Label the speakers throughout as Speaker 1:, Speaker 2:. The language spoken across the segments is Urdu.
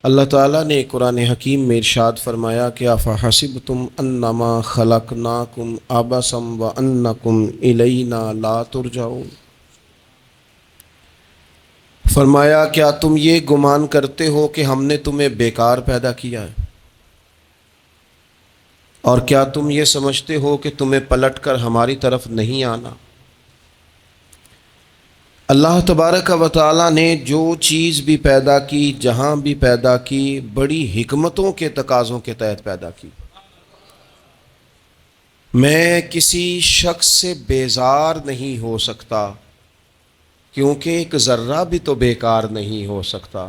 Speaker 1: اللہ تعالیٰ نے قرآن حکیم میں ارشاد فرمایا کہ افحسبتم انما خلقناکم عبثا وانکم الینا لا ترجعون۔ فرمایا کیا تم یہ گمان کرتے ہو کہ ہم نے تمہیں بیکار پیدا کیا ہے، اور کیا تم یہ سمجھتے ہو کہ تمہیں پلٹ کر ہماری طرف نہیں آنا؟ اللہ تبارک و تعالیٰ نے جو چیز بھی پیدا کی، جہاں بھی پیدا کی، بڑی حکمتوں کے تقاضوں کے تحت پیدا کی۔ میں کسی شخص سے بیزار نہیں ہو سکتا، کیونکہ ایک ذرہ بھی تو بیکار نہیں ہو سکتا۔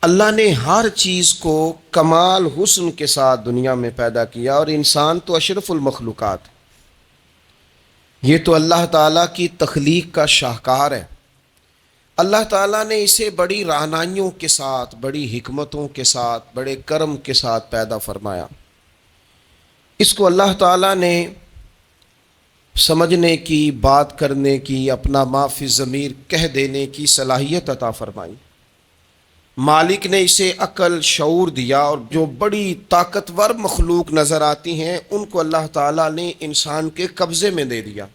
Speaker 1: اللہ نے ہر چیز کو کمال حسن کے ساتھ دنیا میں پیدا کیا، اور انسان تو اشرف المخلوقات، یہ تو اللہ تعالیٰ کی تخلیق کا شاہکار ہے۔ اللہ تعالیٰ نے اسے بڑی رعنائیوں کے ساتھ، بڑی حکمتوں کے ساتھ، بڑے کرم کے ساتھ پیدا فرمایا۔ اس کو اللہ تعالیٰ نے سمجھنے کی، بات کرنے کی، اپنا ما فی الضمیر کہہ دینے کی صلاحیت عطا فرمائی۔ مالک نے اسے عقل، شعور دیا، اور جو بڑی طاقتور مخلوق نظر آتی ہیں ان کو اللہ تعالیٰ نے انسان کے قبضے میں دے دیا۔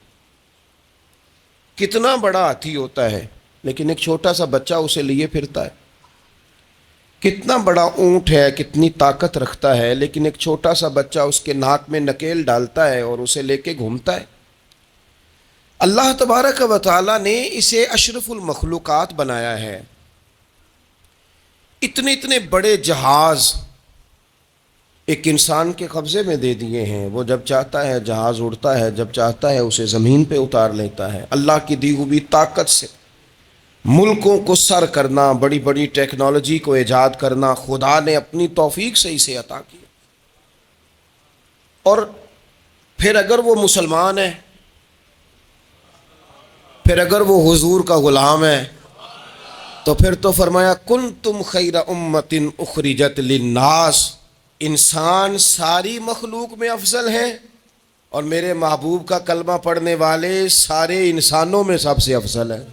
Speaker 1: کتنا بڑا ہاتھی ہوتا ہے لیکن ایک چھوٹا سا بچہ اسے لیے پھرتا ہے۔ کتنا بڑا اونٹ ہے، کتنی طاقت رکھتا ہے، لیکن ایک چھوٹا سا بچہ اس کے ناک میں نکیل ڈالتا ہے اور اسے لے کے گھومتا ہے۔ اللہ تبارک و تعالیٰ نے اسے اشرف المخلوقات بنایا ہے۔ اتنے اتنے بڑے جہاز ایک انسان کے قبضے میں دے دیے ہیں، وہ جب چاہتا ہے جہاز اڑتا ہے، جب چاہتا ہے اسے زمین پہ اتار لیتا ہے۔ اللہ کی دی ہوئی طاقت سے ملکوں کو سر کرنا، بڑی بڑی ٹیکنالوجی کو ایجاد کرنا خدا نے اپنی توفیق سے اسے عطا کیا۔ اور پھر اگر وہ مسلمان ہے، پھر اگر وہ حضور کا غلام ہے، تو پھر تو فرمایا کنتم خیر امۃ اخرجت للناس، انسان ساری مخلوق میں افضل ہیں، اور میرے محبوب کا کلمہ پڑھنے والے سارے انسانوں میں سب سے افضل ہیں۔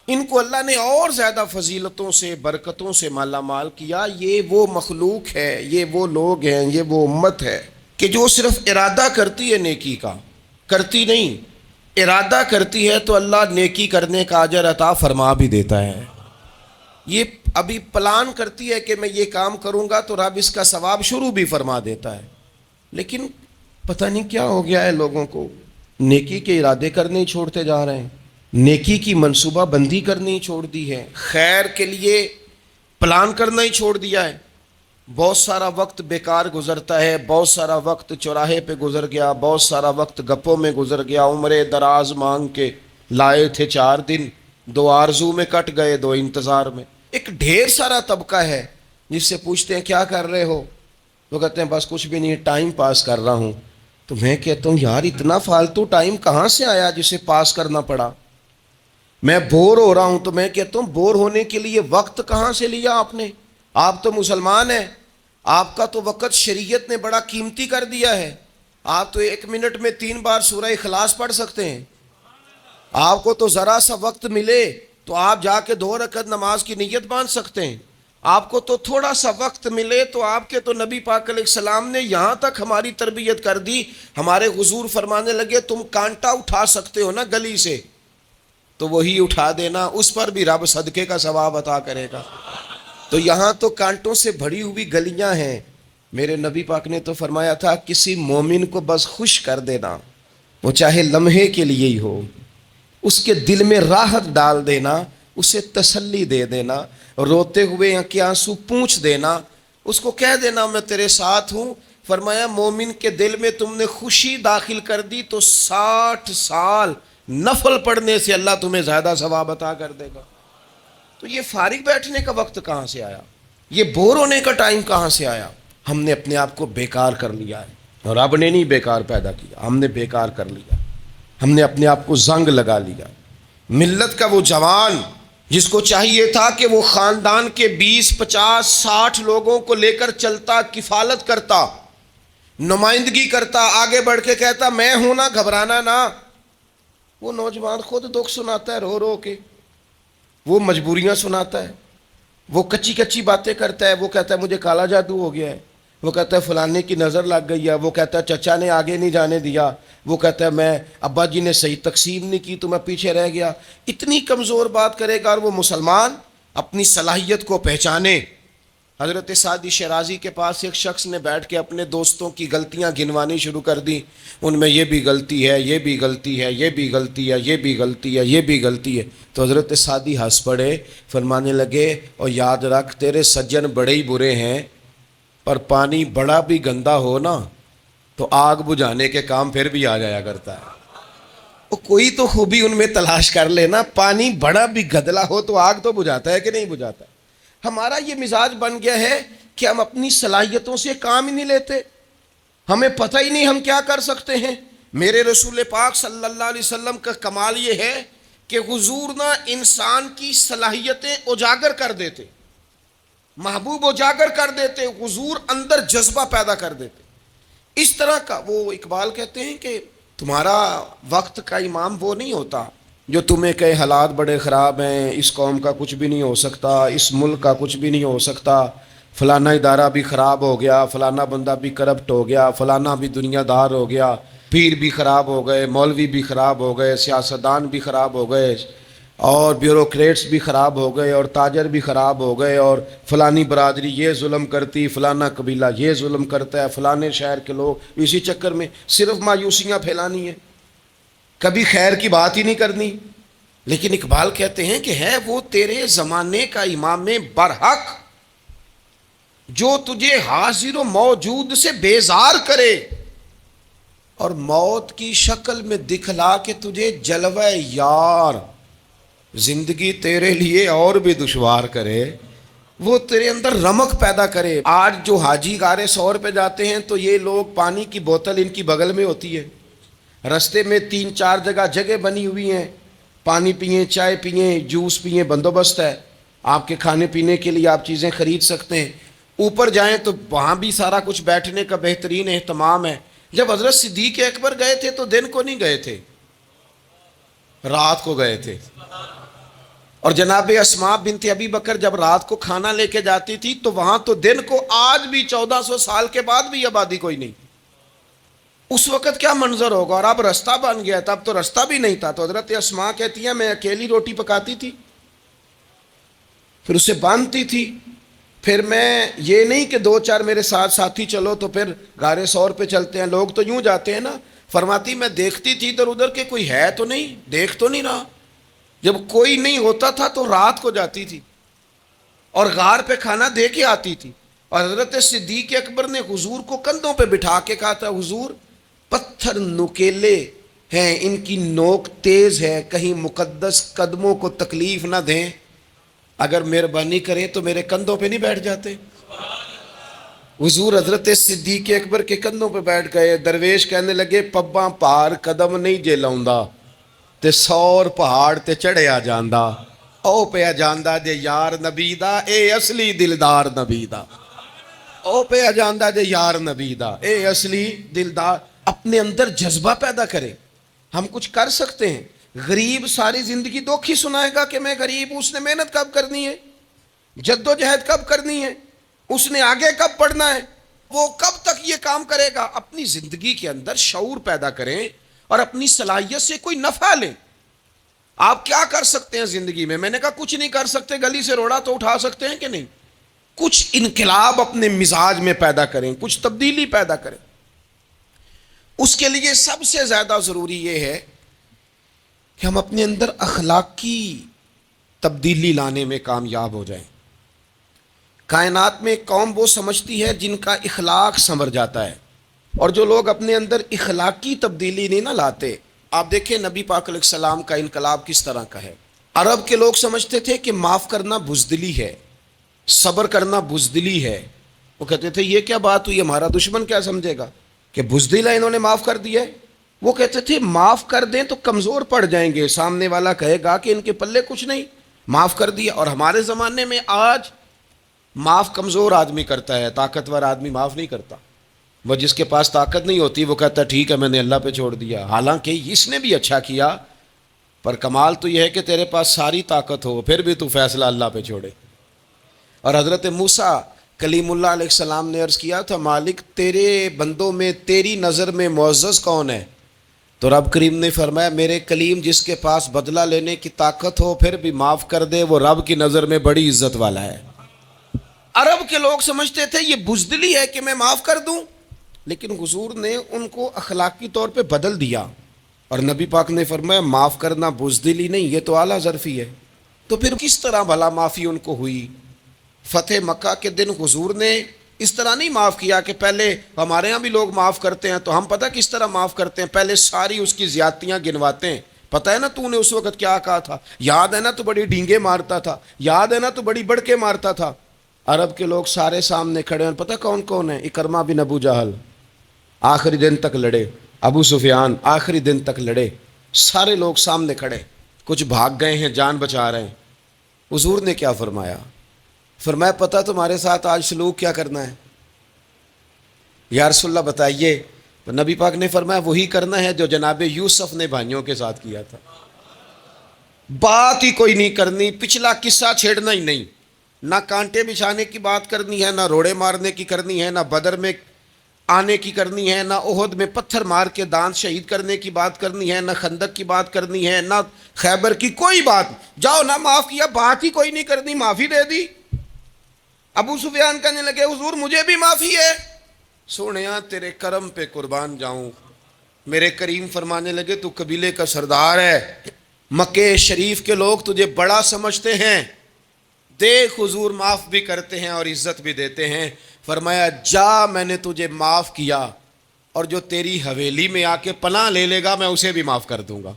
Speaker 1: ان کو اللہ نے اور زیادہ فضیلتوں سے، برکتوں سے مالا مال کیا۔ یہ وہ مخلوق ہے، یہ وہ لوگ ہیں، یہ وہ امت ہے کہ جو صرف ارادہ کرتی ہے نیکی کا، کرتی نہیں، ارادہ کرتی ہے تو اللہ نیکی کرنے کا اجر عطا فرما بھی دیتا ہے۔ یہ ابھی پلان کرتی ہے کہ میں یہ کام کروں گا تو رب اس کا ثواب شروع بھی فرما دیتا ہے، لیکن پتہ نہیں کیا ہو گیا ہے لوگوں کو، نیکی کے ارادے کرنے ہی چھوڑتے جا رہے ہیں، نیکی کی منصوبہ بندی کرنی چھوڑ دی ہے، خیر کے لیے پلان کرنا ہی چھوڑ دیا ہے۔ بہت سارا وقت بیکار گزرتا ہے، بہت سارا وقت چوراہے پہ گزر گیا، بہت سارا وقت گپوں میں گزر گیا، عمرے دراز مانگ کے لائے تھے 4 دن، 2 آرزو میں کٹ گئے، 2 انتظار میں۔ ایک ڈھیر سارا طبقہ ہے جس سے پوچھتے ہیں کیا کر رہے ہو، وہ کہتے ہیں بس کچھ بھی نہیں، ٹائم پاس کر رہا ہوں۔ تو میں کہتا ہوں یار اتنا فالتو ٹائم کہاں سے آیا جسے پاس کرنا پڑا؟ میں بور ہو رہا ہوں، تو میں کہتا ہوں بور ہونے کے لیے وقت کہاں سے لیا آپ نے؟ آپ تو مسلمان ہیں، آپ کا تو وقت شریعت نے بڑا قیمتی کر دیا ہے۔ آپ تو 1 منٹ میں 3 بار سورہ اخلاص پڑھ سکتے ہیں۔ آپ کو تو ذرا سا وقت ملے تو آپ جا کے 2 رکعت نماز کی نیت باندھ سکتے ہیں۔ آپ کو تو تھوڑا سا وقت ملے تو آپ کے تو نبی پاک علیہ السلام نے یہاں تک ہماری تربیت کر دی، ہمارے حضور فرمانے لگے تم کانٹا اٹھا سکتے ہو نا گلی سے، تو وہی اٹھا دینا، اس پر بھی رب صدقے کا ثواب عطا کرے گا۔ تو یہاں تو کانٹوں سے بھری ہوئی گلیاں ہیں۔ میرے نبی پاک نے تو فرمایا تھا کسی مومن کو بس خوش کر دینا، وہ چاہے لمحے کے لیے ہی ہو، اس کے دل میں راحت ڈال دینا، اسے تسلی دے دینا، روتے ہوئے آنکھیں آنسو پونچھ دینا، اس کو کہہ دینا میں تیرے ساتھ ہوں۔ فرمایا مومن کے دل میں تم نے خوشی داخل کر دی تو 60 سال نفل پڑھنے سے اللہ تمہیں زیادہ ثواب عطا کر دے گا۔ تو یہ فارغ بیٹھنے کا وقت کہاں سے آیا؟ یہ بور ہونے کا ٹائم کہاں سے آیا؟ ہم نے اپنے آپ کو بیکار کر لیا ہے، اور رب نے نہیں بیکار پیدا کیا، ہم نے بیکار کر لیا، ہم نے اپنے آپ کو زنگ لگا لیا۔ ملت کا وہ جوان جس کو چاہیے تھا کہ وہ خاندان کے 20 50 60 لوگوں کو لے کر چلتا، کفالت کرتا، نمائندگی کرتا، آگے بڑھ کے کہتا میں ہوں نا، گھبرانا نہ، وہ نوجوان خود دکھ سناتا ہے رو رو کے، وہ مجبوریاں سناتا ہے، وہ کچی کچی باتیں کرتا ہے، وہ کہتا ہے مجھے کالا جادو ہو گیا ہے، وہ کہتا ہے فلانے کی نظر لگ گئی ہے، وہ کہتا ہے چچا نے آگے نہیں جانے دیا، وہ کہتا ہے میں ابا جی نے صحیح تقسیم نہیں کی تو میں پیچھے رہ گیا. اتنی کمزور بات کرے گا. اور وہ مسلمان اپنی صلاحیت کو پہچانے. حضرت سعدی شیرازی کے پاس ایک شخص نے بیٹھ کے اپنے دوستوں کی غلطیاں گنوانی شروع کر دی. ان میں یہ بھی غلطی ہے، یہ بھی غلطی ہے، یہ بھی غلطی ہے، یہ بھی غلطی ہے، یہ بھی غلطی ہے. تو حضرت سعدی ہنس پڑے، فرمانے لگے اور یاد رکھ تیرے سجن بڑے ہی برے ہیں، پر پانی بڑا بھی گندا ہو نا تو آگ بجھانے کے کام پھر بھی آ جایا کرتا ہے. وہ کوئی تو خوبی ان میں تلاش کر لینا. پانی بڑا بھی گدلا ہو تو آگ تو بجھاتا ہے کہ نہیں بجھاتا. ہمارا یہ مزاج بن گیا ہے کہ ہم اپنی صلاحیتوں سے کام ہی نہیں لیتے. ہمیں پتہ ہی نہیں ہم کیا کر سکتے ہیں. میرے رسول پاک صلی اللہ علیہ وسلم کا کمال یہ ہے کہ حضور نہ انسان کی صلاحیتیں اجاگر کر دیتے، محبوب اجاگر کر دیتے، حضور اندر جذبہ پیدا کر دیتے. اس طرح کا وہ اقبال کہتے ہیں کہ تمہارا وقت کا امام وہ نہیں ہوتا جو تمہیں کہے حالات بڑے خراب ہیں، اس قوم کا کچھ بھی نہیں ہو سکتا، اس ملک کا کچھ بھی نہیں ہو سکتا، فلانا ادارہ بھی خراب ہو گیا، فلانا بندہ بھی کرپٹ ہو گیا، فلانا بھی دنیا دار ہو گیا، پیر بھی خراب ہو گئے، مولوی بھی خراب ہو گئے، سیاستدان بھی خراب ہو گئے، اور بیوروکریٹس بھی خراب ہو گئے، اور تاجر بھی خراب ہو گئے، اور فلانی برادری یہ ظلم کرتی، فلانا قبیلہ یہ ظلم کرتا ہے، فلانے شہر کے لوگ. اسی چکر میں صرف مایوسیاں پھیلانی ہیں، کبھی خیر کی بات ہی نہیں کرنی. لیکن اقبال کہتے ہیں کہ ہے وہ تیرے زمانے کا امام برحق جو تجھے حاضر و موجود سے بیزار کرے اور موت کی شکل میں دکھلا کے تجھے جلوہ یار زندگی تیرے لیے اور بھی دشوار کرے. وہ تیرے اندر رمق پیدا کرے. آج جو حاجی غار سور پہ جاتے ہیں تو یہ لوگ پانی کی بوتل ان کی بغل میں ہوتی ہے، رستے میں 3-4 جگہ بنی ہوئی ہیں، پانی پئیں، چائے پئیں، جوس پئیں، بندوبست ہے. آپ کے کھانے پینے کے لیے آپ چیزیں خرید سکتے ہیں. اوپر جائیں تو وہاں بھی سارا کچھ بیٹھنے کا بہترین اہتمام ہے. جب حضرت صدیق اکبر گئے تھے تو دن کو نہیں گئے تھے، رات کو گئے تھے. اور جناب اسماء بنت ابی بکر جب رات کو کھانا لے کے جاتی تھی تو وہاں تو دن کو آج بھی 1400 سال کے بعد بھی آبادی کوئی نہیں. اس وقت کیا منظر ہوگا. اور اب رستہ بن گیا تھا، اب تو رستہ بھی نہیں تھا. تو حضرت اسماء کہتی ہیں میں اکیلی روٹی پکاتی تھی، پھر اسے باندھتی تھی، پھر میں یہ نہیں کہ 2-4 میرے ساتھ ساتھی چلو تو پھر غار سور پہ چلتے ہیں، لوگ تو یوں جاتے ہیں نا. فرماتی میں دیکھتی تھی ادھر ادھر کہ کوئی ہے تو نہیں، دیکھ تو نہیں رہا. جب کوئی نہیں ہوتا تھا تو رات کو جاتی تھی اور غار پہ کھانا دے کے آتی تھی. اور حضرت صدیق اکبر نے حضور کو کندھوں پہ بٹھا کے کہا تھا حضور پتھر نکیلے ہیں، ان کی نوک تیز ہے، کہیں مقدس قدموں کو تکلیف نہ دیں، اگر مہربانی کریں تو میرے کندھوں پہ نہیں بیٹھ جاتے. حضور حضرت صدیق اکبر کے کندھوں پہ بیٹھ گئے. درویش کہنے لگے پباں پار قدم نہیں جے لاؤندا تے 100 پہاڑ تے چڑھیا جاندا، او پیا جاندا جے یار نبی دا اے اصلی دلدار نبی دا، او پیا جاندا جے یار نبی دا اے اصلی دلدار. اپنے اندر جذبہ پیدا کرے. ہم کچھ کر سکتے ہیں. غریب ساری زندگی دکھ ہی سنائے گا کہ میں غریب ہوں. اس نے محنت کب کرنی ہے، جد و جہد کب کرنی ہے، اس نے آگے کب پڑھنا ہے، وہ کب تک یہ کام کرے گا. اپنی زندگی کے اندر شعور پیدا کریں اور اپنی صلاحیت سے کوئی نفع لیں. آپ کیا کر سکتے ہیں زندگی میں؟ میں نے کہا کچھ نہیں کر سکتے، گلی سے روڑا تو اٹھا سکتے ہیں کہ نہیں. کچھ انقلاب اپنے مزاج میں پیدا کریں، کچھ تبدیلی پیدا کریں. اس کے لیے سب سے زیادہ ضروری یہ ہے کہ ہم اپنے اندر اخلاقی تبدیلی لانے میں کامیاب ہو جائیں. کائنات میں قوم وہ سمجھتی ہے جن کا اخلاق سنور جاتا ہے، اور جو لوگ اپنے اندر اخلاقی تبدیلی نہیں نہ لاتے. آپ دیکھیں نبی پاک علیہ السلام کا انقلاب کس طرح کا ہے. عرب کے لوگ سمجھتے تھے کہ معاف کرنا بزدلی ہے، صبر کرنا بزدلی ہے. وہ کہتے تھے یہ کیا بات ہوئی، ہمارا دشمن کیا سمجھے گا کہ بزدل ہے، انہوں نے معاف کر دیا ہے. وہ کہتے تھے معاف کر دیں تو کمزور پڑ جائیں گے، سامنے والا کہے گا کہ ان کے پلے کچھ نہیں، معاف کر دیا. اور ہمارے زمانے میں آج معاف کمزور آدمی کرتا ہے، طاقتور آدمی معاف نہیں کرتا. وہ جس کے پاس طاقت نہیں ہوتی وہ کہتا ہے ٹھیک ہے میں نے اللہ پہ چھوڑ دیا، حالانکہ اس نے بھی اچھا کیا. پر کمال تو یہ ہے کہ تیرے پاس ساری طاقت ہو پھر بھی تو فیصلہ اللہ پہ چھوڑے. اور حضرت موسیٰ کلیم اللہ علیہ السلام نے عرض کیا تھا مالک تیرے بندوں میں تیری نظر میں معزز کون ہے؟ تو رب کریم نے فرمایا میرے کلیم جس کے پاس بدلہ لینے کی طاقت ہو پھر بھی معاف کر دے وہ رب کی نظر میں بڑی عزت والا ہے۔ عرب کے لوگ سمجھتے تھے یہ بزدلی ہے کہ میں معاف کر دوں، لیکن حضور نے ان کو اخلاقی طور پہ بدل دیا، اور نبی پاک نے فرمایا معاف کرنا بزدلی نہیں، یہ تو اعلیٰ ظرفی ہے۔ تو پھر کس طرح بھلا معافی ان کو ہوئی؟ فتح مکہ کے دن حضور نے اس طرح نہیں معاف کیا کہ پہلے ہمارے ہاں بھی لوگ معاف کرتے ہیں تو ہم پتہ کس طرح معاف کرتے ہیں، پہلے ساری اس کی زیادتیاں گنواتے ہیں۔ پتہ ہے نا تو نے اس وقت کیا کہا تھا، یاد ہے نا تو بڑی ڈینگے مارتا تھا، یاد ہے نا تو بڑی بڑھ کے مارتا تھا۔ عرب کے لوگ سارے سامنے کھڑے ہیں، پتہ کون کون ہیں؟ اکرمہ بن ابو جہل آخری دن تک لڑے، ابو سفیان آخری دن تک لڑے، سارے لوگ سامنے کھڑے، کچھ بھاگ گئے ہیں جان بچا رہے ہیں۔ حضور نے کیا فرمایا؟ فرمایا پتہ تمہارے ساتھ آج سلوک کیا کرنا ہے؟ یا رسول اللہ بتائیے۔ تو نبی پاک نے فرمایا وہی کرنا ہے جو جناب یوسف نے بھائیوں کے ساتھ کیا تھا، بات ہی کوئی نہیں کرنی، پچھلا قصہ چھیڑنا ہی نہیں، نہ کانٹے بچھانے کی بات کرنی ہے، نہ روڑے مارنے کی کرنی ہے، نہ بدر میں آنے کی کرنی ہے، نہ احد میں پتھر مار کے دانت شہید کرنے کی بات کرنی ہے، نہ خندق کی بات کرنی ہے، نہ خیبر کی کوئی بات۔ جاؤ نہ معاف کیا، بات ہی کوئی نہیں کرنی، معافی دے دی۔ ابو سفیان کہنے لگے حضور مجھے بھی معافی ہے۔ سونیا تیرے کرم پہ قربان جاؤں۔ میرے کریم فرمانے لگے تو قبیلے کا سردار ہے، مکے شریف کے لوگ تجھے بڑا سمجھتے ہیں، دیکھ حضور معاف بھی کرتے ہیں اور عزت بھی دیتے ہیں۔ فرمایا جا میں نے تجھے معاف کیا، اور جو تیری حویلی میں آ کے پناہ لے لے گا میں اسے بھی معاف کر دوں گا،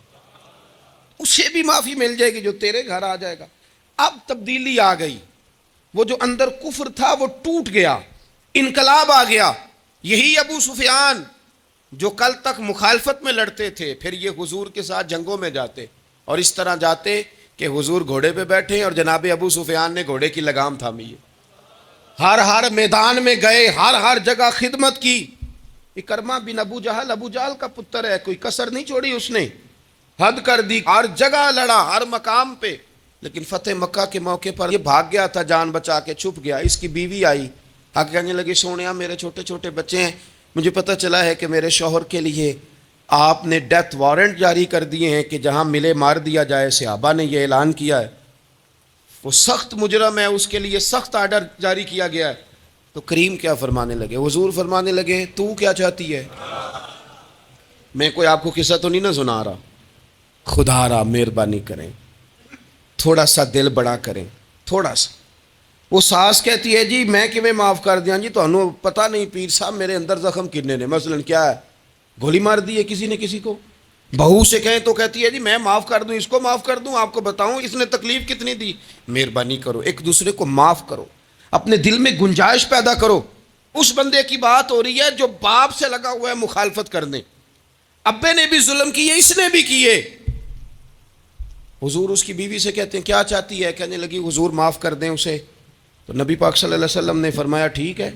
Speaker 1: اسے بھی معافی مل جائے گی جو تیرے گھر آ جائے گا۔ اب تبدیلی آ گئی، وہ جو اندر کفر تھا وہ ٹوٹ گیا، انقلاب آ گیا۔ یہی ابو سفیان جو کل تک مخالفت میں لڑتے تھے، پھر یہ حضور کے ساتھ جنگوں میں جاتے، اور اس طرح جاتے کہ حضور گھوڑے پہ بیٹھے اور جناب ابو سفیان نے گھوڑے کی لگام تھامی ہے، ہر میدان میں گئے، ہر جگہ خدمت کی۔ اکرمہ بن ابو جہل کا پتر ہے، کوئی کسر نہیں چھوڑی اس نے، حد کر دی، ہر جگہ لڑا، ہر مقام پہ۔ لیکن فتح مکہ کے موقع پر یہ بھاگ گیا تھا، جان بچا کے چھپ گیا۔ اس کی بیوی آئی، آ کے کہنے لگی سونیا میرے چھوٹے چھوٹے بچے ہیں، مجھے پتہ چلا ہے کہ میرے شوہر کے لیے آپ نے ڈیتھ وارنٹ جاری کر دیے ہیں کہ جہاں ملے مار دیا جائے، صحابہ نے یہ اعلان کیا ہے، وہ سخت مجرم ہے، اس کے لیے سخت آرڈر جاری کیا گیا ہے۔ تو کریم کیا فرمانے لگے؟ حضور فرمانے لگے تو کیا چاہتی ہے؟ میں کوئی آپ کو قصہ تو نہیں نہ سنا رہا، خدا را مہربانی کریں، تھوڑا سا دل بڑا کریں، تھوڑا سا۔ وہ ساس کہتی ہے جی میں کیویں معاف کر دیاں جی، تمہیں پتہ نہیں پیر صاحب میرے اندر زخم کتنے نے، مثلا کیا ہے، گولی مار دی ہے کسی نے کسی کو۔ بہو سے کہیں تو کہتی ہے جی میں معاف کر دوں، اس کو معاف کر دوں، آپ کو بتاؤں اس نے تکلیف کتنی دی۔ مہربانی کرو ایک دوسرے کو معاف کرو، اپنے دل میں گنجائش پیدا کرو۔ اس بندے کی بات ہو رہی ہے جو باپ سے لگا ہوا ہے مخالفت کرنے، ابے نے بھی ظلم کیے، اس نے بھی کیے۔ حضور اس کی بیوی سے کہتے ہیں کیا چاہتی ہے؟ کہنے لگی حضور معاف کر دیں اسے۔ تو نبی پاک صلی اللہ علیہ وسلم نے فرمایا ٹھیک ہے،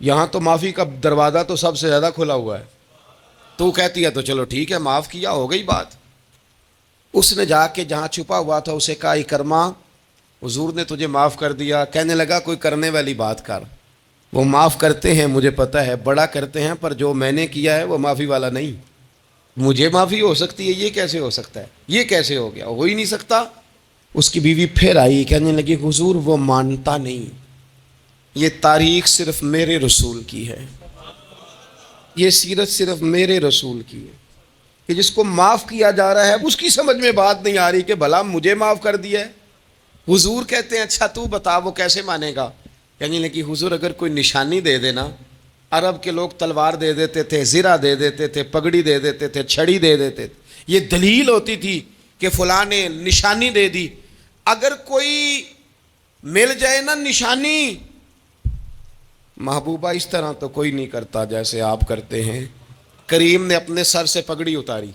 Speaker 1: یہاں تو معافی کا دروازہ تو سب سے زیادہ کھلا ہوا ہے، تو کہتی ہے تو چلو ٹھیک ہے معاف کیا، ہو گئی بات۔ اس نے جا کے جہاں چھپا ہوا تھا اسے کہا اکرمہ حضور نے تجھے معاف کر دیا۔ کہنے لگا کوئی کرنے والی بات کر، وہ معاف کرتے ہیں مجھے پتہ ہے، بڑا کرتے ہیں، پر جو میں نے کیا ہے وہ معافی والا نہیں۔ مجھے معافی ہو سکتی ہے، یہ کیسے ہو سکتا ہے، یہ کیسے ہو گیا، ہو ہی نہیں سکتا۔ اس کی بیوی پھر آئی، کہنے لگی حضور وہ مانتا نہیں، یہ تاریخ صرف میرے رسول کی ہے، یہ سیرت صرف میرے رسول کی ہے، کہ جس کو معاف کیا جا رہا ہے اس کی سمجھ میں بات نہیں آ رہی کہ بھلا مجھے معاف کر دیا ہے۔ حضور کہتے ہیں اچھا تو بتا وہ کیسے مانے گا؟ کہنے لگی حضور اگر کوئی نشانی دے دینا، عرب کے لوگ تلوار دے دیتے تھے، زرہ دے دیتے تھے، پگڑی دے دیتے تھے، چھڑی دے دیتے تھے، یہ دلیل ہوتی تھی کہ فلاں نے نشانی دے دی۔ اگر کوئی مل جائے نا نشانی، محبوبہ اس طرح تو کوئی نہیں کرتا جیسے آپ کرتے ہیں۔ کریم نے اپنے سر سے پگڑی اتاری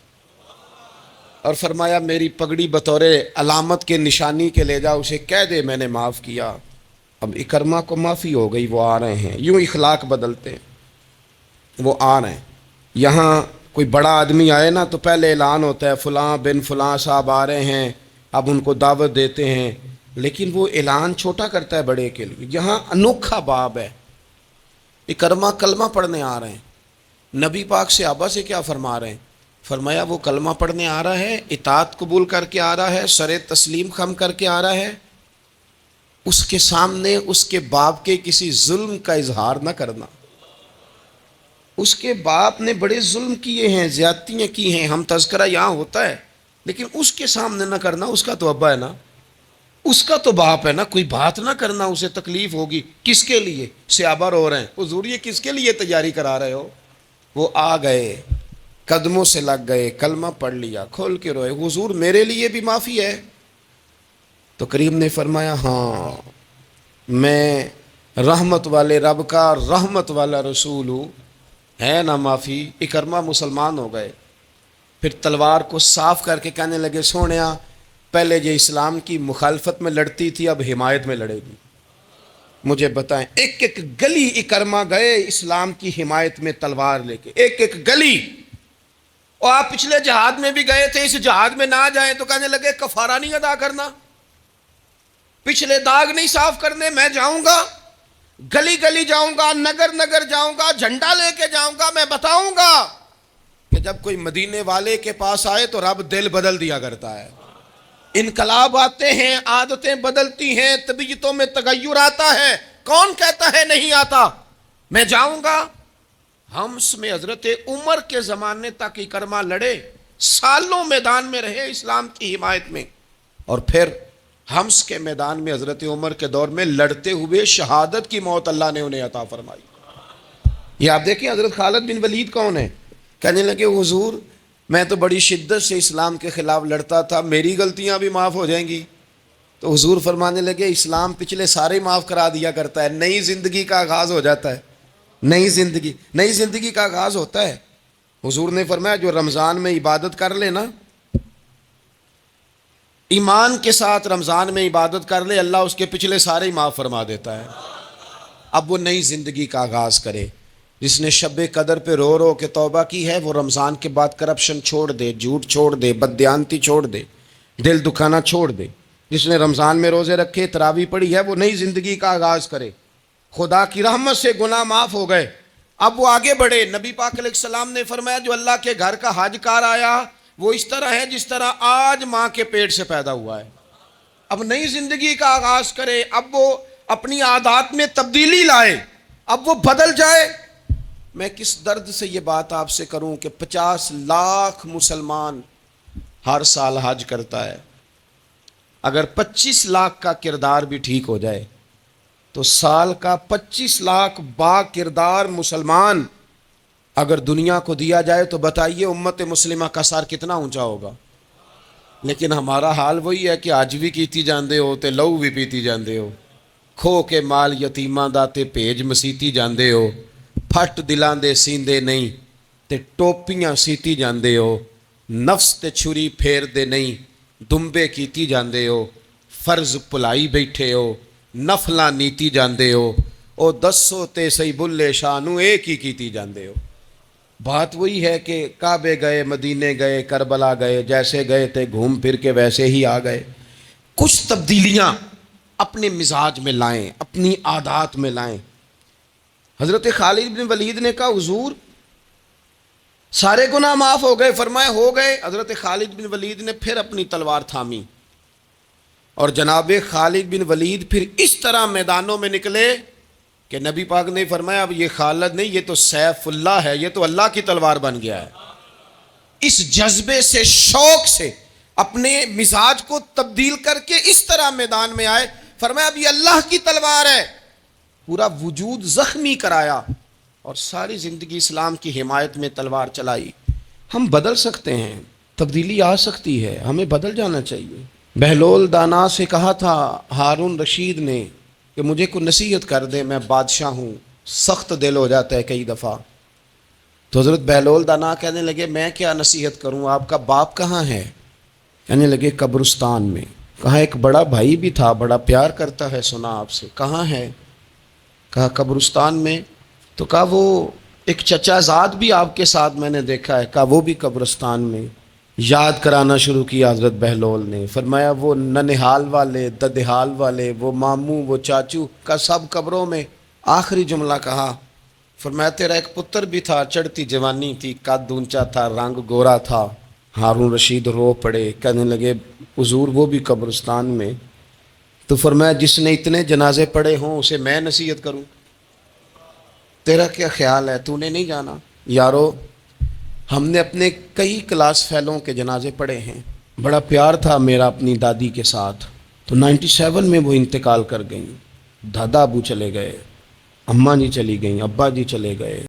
Speaker 1: اور فرمایا میری پگڑی بطور علامت کے نشانی کے لے جا، اسے کہہ دے میں نے معاف کیا۔ اب اکرمہ کو معافی ہو گئی، وہ آ رہے ہیں، یوں اخلاق بدلتے ہیں، وہ آ رہے ہیں۔ یہاں کوئی بڑا آدمی آئے نا تو پہلے اعلان ہوتا ہے فلاں بن فلاں صاحب آ رہے ہیں، اب ان کو دعوت دیتے ہیں، لیکن وہ اعلان چھوٹا کرتا ہے بڑے کے لیے. یہاں انوکھا باب ہے. اکرمہ کلمہ پڑھنے آ رہے ہیں. نبی پاک صحابہ سے کیا فرما رہے ہیں؟ فرمایا وہ کلمہ پڑھنے آ رہا ہے، اطاعت قبول کر کے آ رہا ہے، سر تسلیم خم کر کے آ رہا ہے، اس کے سامنے اس کے باپ کے کسی ظلم کا اظہار نہ کرنا. اس کے باپ نے بڑے ظلم کیے ہیں، زیادتیاں کی ہیں، ہم تذکرہ یہاں ہوتا ہے، لیکن اس کے سامنے نہ کرنا. اس کا تو ابا ہے نا، اس کا تو باپ ہے نا، کوئی بات نہ کرنا، اسے تکلیف ہوگی. کس کے لیے؟ صحابہ رو رہے ہیں. حضور یہ کس کے لیے تیاری کرا رہے ہو؟ وہ آ گئے، قدموں سے لگ گئے، کلمہ پڑھ لیا، کھول کے روئے. حضور میرے لیے بھی معافی ہے؟ تو کریم نے فرمایا ہاں، میں رحمت والے رب کا رحمت والا رسول ہوں، ہے نا معافی. اکرمہ مسلمان ہو گئے. پھر تلوار کو صاف کر کے کہنے لگے سونیا پہلے یہ اسلام کی مخالفت میں لڑتی تھی، اب حمایت میں لڑے گی. مجھے بتائیں، ایک ایک گلی اکرمہ گئے اسلام کی حمایت میں تلوار لے کے، ایک ایک گلی. اور آپ پچھلے جہاد میں بھی گئے تھے، اس جہاد میں نہ جائیں تو کہنے لگے کفارہ نہیں ادا کرنا، پچھلے داغ نہیں صاف کرنے. میں جاؤں گا، گلی گلی جاؤں گا، نگر نگر جاؤں گا، جھنڈا لے کے جاؤں گا. میں بتاؤں گا کہ جب کوئی مدینے والے کے پاس آئے تو رب دل بدل دیا کرتا ہے. انقلاب آتے ہیں، عادتیں بدلتی ہیں، طبیعتوں میں تغیر آتا ہے. کون کہتا ہے نہیں آتا؟ میں جاؤں گا. ہمس میں حضرت عمر کے زمانے تک اکرمہ لڑے، سالوں میدان میں رہے اسلام کی حمایت میں، اور پھر ہمس کے میدان میں حضرت عمر کے دور میں لڑتے ہوئے شہادت کی موت اللہ نے انہیں عطا فرمائی. یہ آپ دیکھیں حضرت خالد بن ولید کون ہے؟ کہنے لگے حضور میں تو بڑی شدت سے اسلام کے خلاف لڑتا تھا، میری غلطیاں بھی معاف ہو جائیں گی. تو حضور فرمانے لگے اسلام پچھلے سارے معاف کرا دیا کرتا ہے، نئی زندگی کا آغاز ہو جاتا ہے. نئی زندگی کا آغاز ہوتا ہے. حضور نے فرمایا جو رمضان میں عبادت کر لے نا، ایمان کے ساتھ رمضان میں عبادت کر لے، اللہ اس کے پچھلے سارے ہی معاف فرما دیتا ہے. اب وہ نئی زندگی کا آغاز کرے. جس نے شب قدر پہ رو رو کے توبہ کی ہے وہ رمضان کے بعد کرپشن چھوڑ دے، جھوٹ چھوڑ دے، بددیانتی چھوڑ دے، دل دکھانا چھوڑ دے. جس نے رمضان میں روزے رکھے، تراویح پڑھی ہے، وہ نئی زندگی کا آغاز کرے. خدا کی رحمت سے گناہ معاف ہو گئے، اب وہ آگے بڑھے. نبی پاک علیہ السلام نے فرمایا جو اللہ کے گھر کا حج کار آیا وہ اس طرح ہے جس طرح آج ماں کے پیٹ سے پیدا ہوا ہے. اب نئی زندگی کا آغاز کرے، اب وہ اپنی عادات میں تبدیلی لائے، اب وہ بدل جائے. میں کس درد سے یہ بات آپ سے کروں کہ 50 لاکھ مسلمان ہر سال حج کرتا ہے. اگر 25 لاکھ کا کردار بھی ٹھیک ہو جائے تو سال کا 25 لاکھ با کردار مسلمان اگر دنیا کو دیا جائے تو بتائیے امت مسلمہ کا سر کتنا اونچا ہوگا. لیکن ہمارا حال وہی ہے کہ آج بھی کیتی جاندے ہو تے لہو بھی پیتی جاندے ہو، کھو کے مال یتیماں دا تے بھیج مسیتی جاندے ہو، پھٹ دلاں دے سیندے نہیں تے ٹوپیاں سیتی جاندے ہو، نفس تے چھری پھیر دے نہیں دمبے کیتی جاندے ہو، فرض پلائی بیٹھے ہو، نفلاں نیتی جاندے ہو، او دسو تے سی بلے شانو ایک ہی کیتی جاندے ہو. بات وہی ہے کہ کعبے گئے، مدینے گئے، کربلا گئے، جیسے گئے تھے گھوم پھر کے ویسے ہی آ گئے. کچھ تبدیلیاں اپنے مزاج میں لائیں، اپنی عادات میں لائیں. حضرت خالد بن ولید نے کہا حضور سارے گناہ معاف ہو گئے. فرمائے ہو گئے. حضرت خالد بن ولید نے پھر اپنی تلوار تھامی اور جناب خالد بن ولید پھر اس طرح میدانوں میں نکلے کہ نبی پاک نے فرمایا اب یہ خالد نہیں، یہ تو سیف اللہ ہے، یہ تو اللہ کی تلوار بن گیا ہے. اس جذبے سے، شوق سے اپنے مزاج کو تبدیل کر کے اس طرح میدان میں آئے. فرمایا اب یہ اللہ کی تلوار ہے. پورا وجود زخمی کرایا اور ساری زندگی اسلام کی حمایت میں تلوار چلائی. ہم بدل سکتے ہیں، تبدیلی آ سکتی ہے، ہمیں بدل جانا چاہیے. بہلول دانا سے کہا تھا ہارون رشید نے کہ مجھے کوئی نصیحت کر دے، میں بادشاہ ہوں، سخت دل ہو جاتا ہے کئی دفعہ. تو حضرت بہلول دانا کہنے لگے میں کیا نصیحت کروں، آپ کا باپ کہاں ہے؟ کہنے لگے قبرستان میں. کہا ایک بڑا بھائی بھی تھا، بڑا پیار کرتا ہے، سنا آپ سے، کہاں ہے؟ کہا قبرستان میں. تو کہا وہ ایک چچا زاد بھی آپ کے ساتھ میں نے دیکھا ہے. کہا وہ بھی قبرستان میں. یاد کرانا شروع کیا حضرت بہلول نے، فرمایا وہ ننہال والے، ددہال والے، وہ ماموں، وہ چاچو کا سب قبروں میں۔ آخری جملہ کہا، فرمایا تیرا ایک پتر بھی تھا، چڑھتی جوانی تھی، قد اونچا تھا، رنگ گورا تھا۔ ہارون رشید رو پڑے، کہنے لگے حضور وہ بھی قبرستان میں۔ تو فرمایا جس نے اتنے جنازے پڑھے ہوں اسے میں نصیحت کروں، تیرا کیا خیال ہے، تو نے نہیں جانا؟ یارو ہم نے اپنے کئی کلاس فیلوں کے جنازے پڑھے ہیں، بڑا پیار تھا میرا اپنی دادی کے ساتھ، تو 97 میں وہ انتقال کر گئیں، دادا ابو چلے گئے، اماں جی چلی گئیں، ابا جی چلے گئے۔